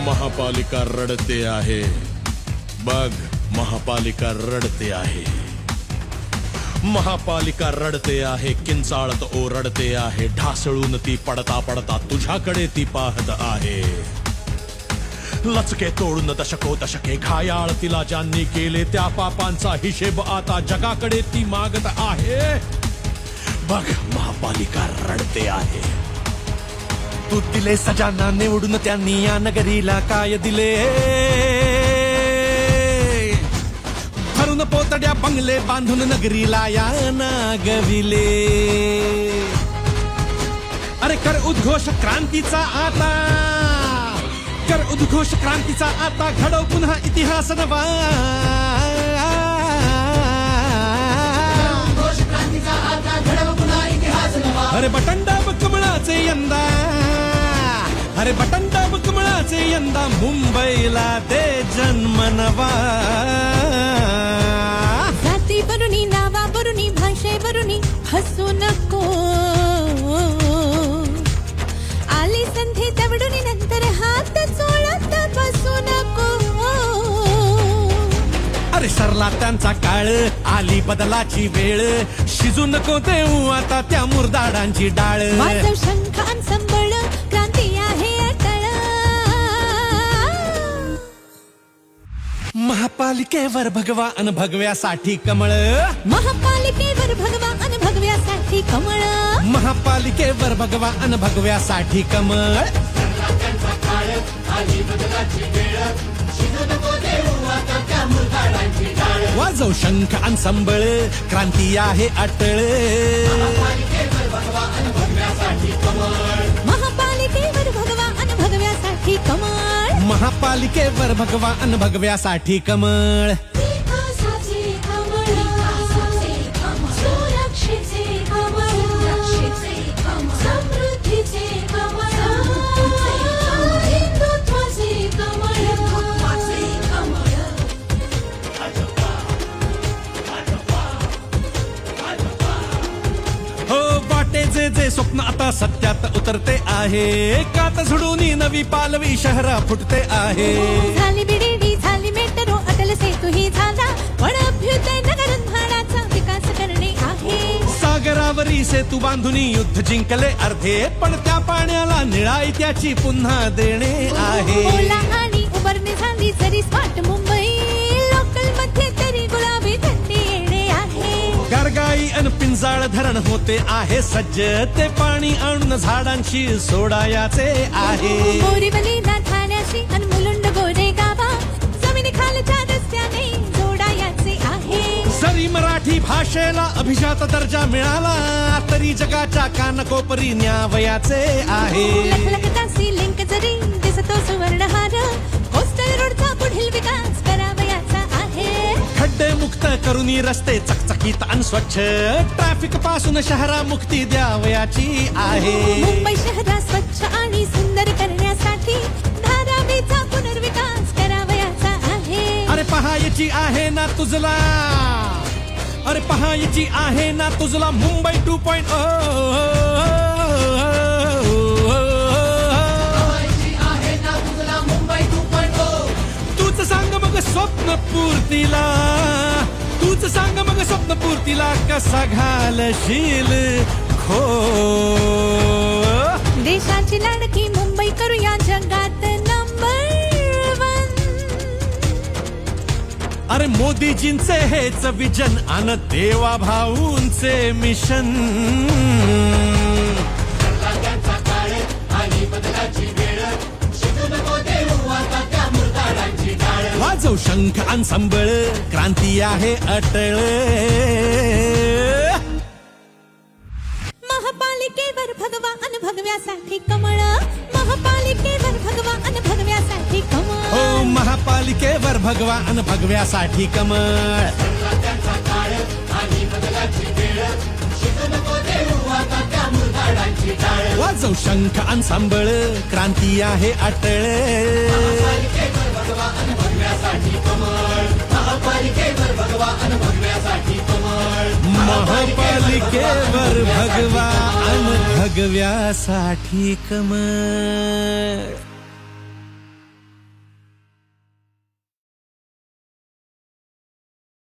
महापालिका रडते आहे. बघ, महापालिका रडते आहे. महापालिका रडते आहे. किंचाळत ओरडते आहे. ढासळून ती पडता पडता तुझ्याकडे ती पाहत आहे. लचके तोडून दशको दशके घायाळ तिला ज्यांनी केले त्या पापांचा हिशेब आता जगाकडे ती मागत आहे. बघ, महापालिका रडते आहे. तू दिले सजांना निवडून त्यांनी या नगरीला काय दिले. भरून पोतड्या बंगले बांधून नगरीला या नागविले. अरे कर उद्घोष क्रांतीचा आता, कर उद्घोष क्रांतीचा आता, घडव पुन्हा इतिहास नवा. अरे बटन दाब कमळाचे यंदा, अरे बटन दाब कमळाचे यंदा, मुंबईला दे जन्म नवा. जाती वरुणी, नावा वरुणी, भाषे वरुणी हसू नको. आली संधी तेवढून नंतर हात चोळत बसू नको. अरे सरला त्यांचा काळ, आली बदलाची वेळ, शिजू नको देऊ आता त्या मुरदाडांची डाळ. वाजव शंख अन संबळ, क्रांती आहे अटळ. महापालिकेवर भगवा अन भगव्यासाठी कमळ. महापालिकेवर भगवा अन भगव्यासाठी कमळ. महापालिकेवर भगवा अन भगव्यासाठी कमळ. वाजव शंख अन संबळ, क्रांती आहे अटळ. महापालिकेवर भगवा अन भगव्यासाठी कमळ. महापालिकेवर भगवा अन भगव्यासाठी कमळ. जे स्वप्न आता सत्यात उतरते आहे. कात झुडून नवी पालवी शहरा फुटते आहे. झाली बिडेडी, झाली मेट्रो, अटल सेतूही झाला, पण अभ्युदय नगरंधनाचा विकास करणे आहे. सागरावरी सेतू बांधुनी युद्ध जिंकले अर्धे, पण त्या पाण्याला निळाई त्याची पुन्हा देणे आहे. ओला आणि उबरणी झाली जरी स्मार्ट मुंबई, लोकल मध्ये तरी गुलाबी थंडी येणे आहे. गारगाई अन पिंजाळ धरण होते आहे सज्ज, ते पाणी आणून झाडांशी सोडायाचे आहे. बोरीवलीला ठाण्याशी अन मुलुंड गोरे गावा, जमिनी खालच्या रस्त्याने जोडायाचे आहे. जरी मराठी भाषेला अभिजात दर्जा मिळाला, तरी जगाच्या कानकोपरी न्यावयाचे आहे. लखलखताची लिंक जरी दिसतो सुवर्णहार, कोस्टल रोडचा पुढील विकास करावयाचा आहे. खड्डे मुक्त करूनी रस्ते चकचकीत आणि स्वच्छ, ट्रॅफिक पासून शहरा मुक्ती द्यावयाची आहे. मुंबई शहरा स्वच्छ आणि सुंदर करण्यासाठी धारावीचा पुनर्विकास करावयाचा आहे. अरे पहायची आहे ना तुझला, अरे पहायची आहे ना तुझला मुंबई 2.0. तूच सांग मग स्वप्न पूर्तीला, तूच सांग मग स्वप्न पूर्तीला कसा घालशील खो. देशाची लाडकी मुंबई करूया जगात नंबर 1. अरे मोदीजींचे हेच विजन अन देवा भाऊंचे मिशन. वाजव शंख अन संबळ, क्रांती आहे अटळ. महापालिकेवर भगवा अन भगव्यासाठी कमळ. महापालिकेवर भगवा अन भगव्यासाठी कमळ. हो, महापालिकेवर भगवा अन भगव्यासाठी कमळ. वाजव शंख अन संबळ, क्रांती आहे अटळ. महापालिकेवर भगवा अन भगव्यासाठी कमळ.